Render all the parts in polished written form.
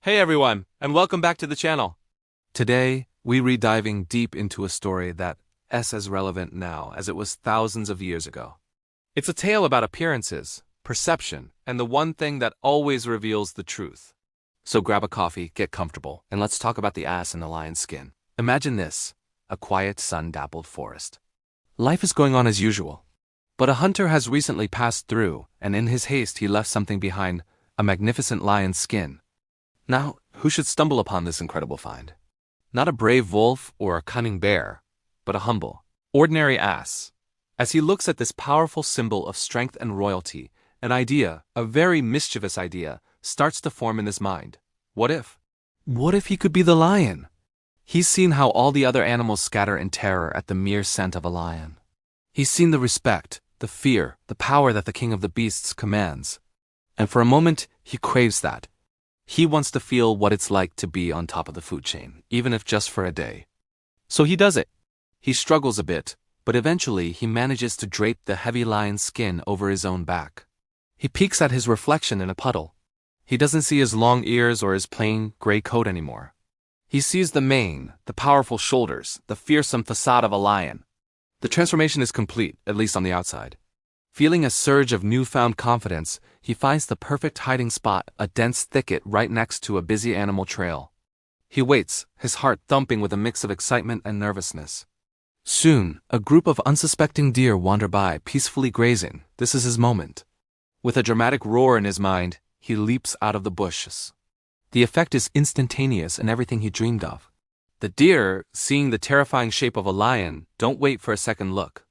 Hey everyone, and welcome back to the channel. Today, we re-diving deep into a story that is as relevant now as it was thousands of years ago. It's a tale about appearances, perception, and the one thing that always reveals the truth. So grab a coffee, get comfortable, and let's talk about the ass in the lion's skin. Imagine this, a quiet, sun-dappled forest. Life is going on as usual. But a hunter has recently passed through, and in his haste he left something behind, a magnificent lion's skin. Now, who should stumble upon this incredible find? Not a brave wolf or a cunning bear, but a humble, ordinary ass. As he looks at this powerful symbol of strength and royalty, an idea, a very mischievous idea, starts to form in his mind. What if? What if he could be the lion? He's seen how all the other animals scatter in terror at the mere scent of a lion. He's seen the respect, the fear, the power that the king of the beasts commands. And for a moment, he craves that. He wants to feel what it's like to be on top of the food chain, even if just for a day. So he does it. He struggles a bit, but eventually he manages to drape the heavy lion's skin over his own back. He peeks at his reflection in a puddle. He doesn't see his long ears or his plain gray coat anymore. He sees the mane, the powerful shoulders, the fearsome facade of a lion. The transformation is complete, at least on the outside. Feeling a surge of newfound confidence, he finds the perfect hiding spot, a dense thicket right next to a busy animal trail. He waits, his heart thumping with a mix of excitement and nervousness. Soon, a group of unsuspecting deer wander by, peacefully grazing. This is his moment. With a dramatic roar in his mind, he leaps out of the bushes. The effect is instantaneous and everything he dreamed of. The deer, seeing the terrifying shape of a lion, don't wait for a second look.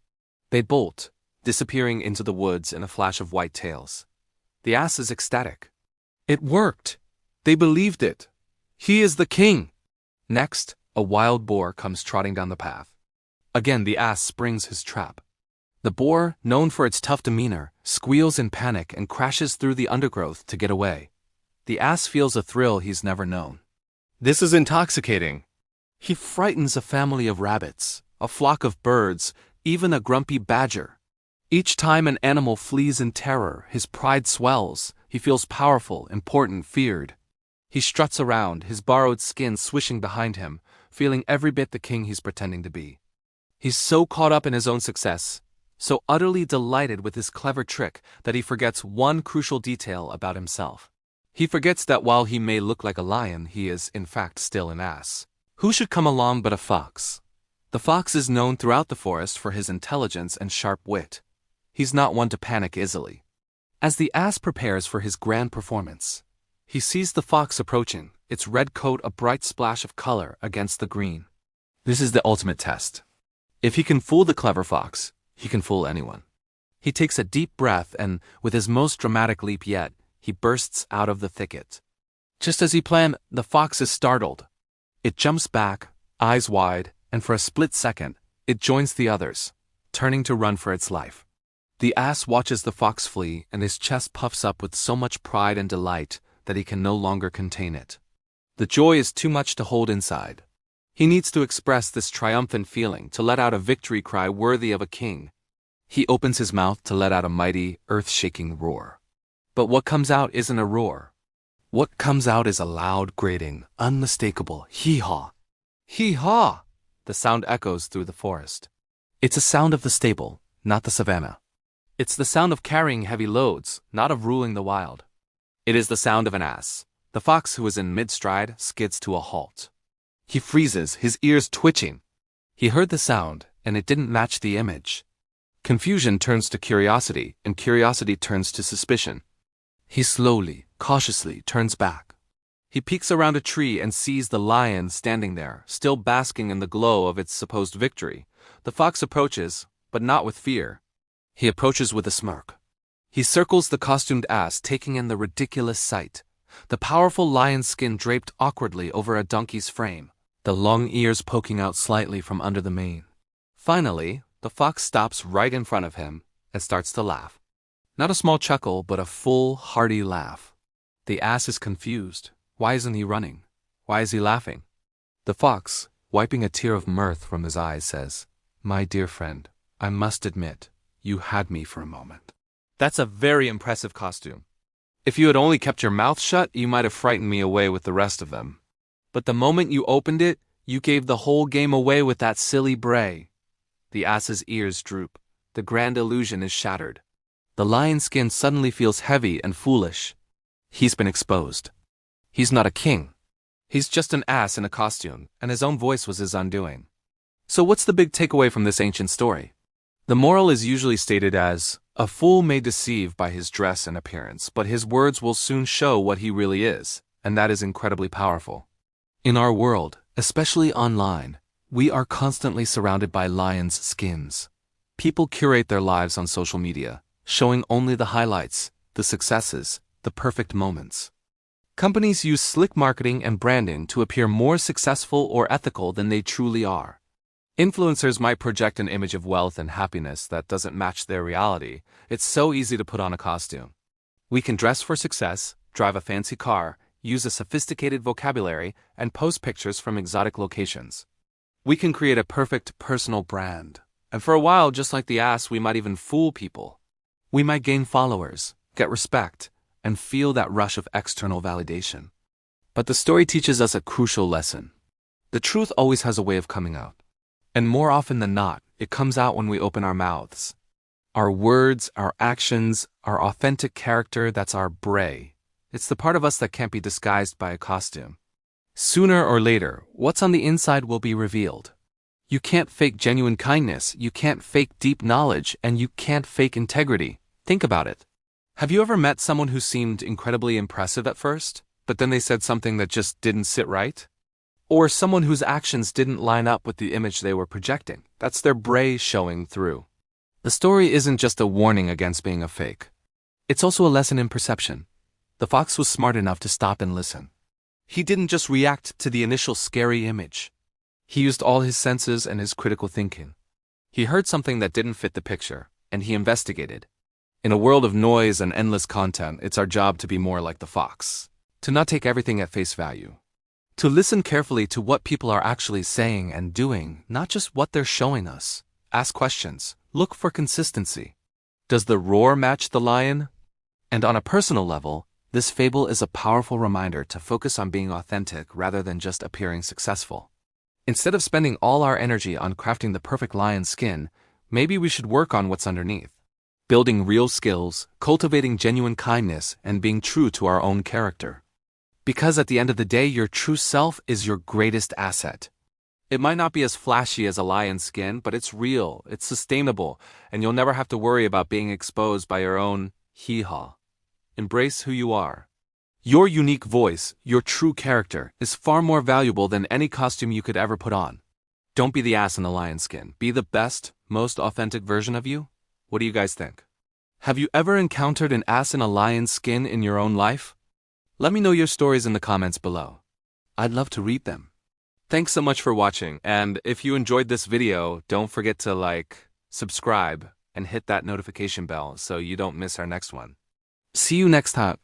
They bolt, disappearing into the woods in a flash of white tails. The ass is ecstatic. It worked! They believed it! He is the king! Next, a wild boar comes trotting down the path. Again the ass springs his trap. The boar, known for its tough demeanor, squeals in panic and crashes through the undergrowth to get away. The ass feels a thrill he's never known. This is intoxicating. He frightens a family of rabbits, a flock of birds, even a grumpy badger. Each time an animal flees in terror, his pride swells. He feels powerful, important, feared. He struts around, his borrowed skin swishing behind him, feeling every bit the king he's pretending to be. He's so caught up in his own success, so utterly delighted with his clever trick that he forgets one crucial detail about himself. He forgets that while he may look like a lion, he is, in fact, still an ass. Who should come along but a fox? The fox is known throughout the forest for his intelligence and sharp wit. He's not one to panic easily. As the ass prepares for his grand performance, he sees the fox approaching, its red coat a bright splash of color against the green. This is the ultimate test. If he can fool the clever fox, he can fool anyone. He takes a deep breath and, with his most dramatic leap yet, he bursts out of the thicket. Just as he planned, the fox is startled. It jumps back, eyes wide, and for a split second, it joins the others, turning to run for its life. The ass watches the fox flee, and his chest puffs up with so much pride and delight that he can no longer contain it. The joy is too much to hold inside. He needs to express this triumphant feeling, to let out a victory cry worthy of a king. He opens his mouth to let out a mighty, earth-shaking roar. But what comes out isn't a roar. What comes out is a loud, grating, unmistakable hee-haw. Hee-haw! The sound echoes through the forest. It's a sound of the stable, not the savannah. It's the sound of carrying heavy loads, not of ruling the wild. It is the sound of an ass. The fox who is in mid-stride skids to a halt. He freezes, his ears twitching. He heard the sound, and it didn't match the image. Confusion turns to curiosity, and curiosity turns to suspicion. He slowly, cautiously turns back. He peeks around a tree and sees the lion standing there, still basking in the glow of its supposed victory. The fox approaches, but not with fear. He approaches with a smirk. He circles the costumed ass, taking in the ridiculous sight. The powerful lion's skin draped awkwardly over a donkey's frame, the long ears poking out slightly from under the mane. Finally, the fox stops right in front of him and starts to laugh. Not a small chuckle, but a full, hearty laugh. The ass is confused. Why isn't he running? Why is he laughing? The fox, wiping a tear of mirth from his eyes, says, "My dear friend, I must admit, you had me for a moment." That's a very impressive costume. If you had only kept your mouth shut, you might have frightened me away with the rest of them. But the moment you opened it, you gave the whole game away with that silly bray. The ass's ears droop. The grand illusion is shattered. The lion's skin suddenly feels heavy and foolish. He's been exposed. He's not a king. He's just an ass in a costume, and his own voice was his undoing. So what's the big takeaway from this ancient story? The moral is usually stated as, a fool may deceive by his dress and appearance, but his words will soon show what he really is, and that is incredibly powerful. In our world, especially online, we are constantly surrounded by lions' skins. People curate their lives on social media, showing only the highlights, the successes, the perfect moments. Companies use slick marketing and branding to appear more successful or ethical than they truly are. Influencers might project an image of wealth and happiness that doesn't match their reality. It's so easy to put on a costume. We can dress for success, drive a fancy car, use a sophisticated vocabulary, and post pictures from exotic locations. We can create a perfect personal brand. And for a while, just like the ass, we might even fool people. We might gain followers, get respect, and feel that rush of external validation. But the story teaches us a crucial lesson. The truth always has a way of coming out. And more often than not, it comes out when we open our mouths. Our words, our actions, our authentic character, that's our bray. It's the part of us that can't be disguised by a costume. Sooner or later, what's on the inside will be revealed. You can't fake genuine kindness, you can't fake deep knowledge, and you can't fake integrity. Think about it. Have you ever met someone who seemed incredibly impressive at first, but then they said something that just didn't sit right? Or someone whose actions didn't line up with the image they were projecting? That's their bray showing through. The story isn't just a warning against being a fake. It's also a lesson in perception. The fox was smart enough to stop and listen. He didn't just react to the initial scary image. He used all his senses and his critical thinking. He heard something that didn't fit the picture, and he investigated. In a world of noise and endless content, it's our job to be more like the fox. To not take everything at face value. To listen carefully to what people are actually saying and doing, not just what they're showing us. Ask questions. Look for consistency. Does the roar match the lion? And on a personal level, this fable is a powerful reminder to focus on being authentic rather than just appearing successful. Instead of spending all our energy on crafting the perfect lion's skin, maybe we should work on what's underneath. Building real skills, cultivating genuine kindness, and being true to our own character. Because at the end of the day, your true self is your greatest asset. It might not be as flashy as a lion's skin, but it's real, it's sustainable, and you'll never have to worry about being exposed by your own hee-haw. Embrace who you are. Your unique voice, your true character, is far more valuable than any costume you could ever put on. Don't be the ass in the lion's skin. Be the best, most authentic version of you. What do you guys think? Have you ever encountered an ass in a lion's skin in your own life? Let me know your stories in the comments below. I'd love to read them. Thanks so much for watching, and if you enjoyed this video, don't forget to like, subscribe, and hit that notification bell so you don't miss our next one. See you next time.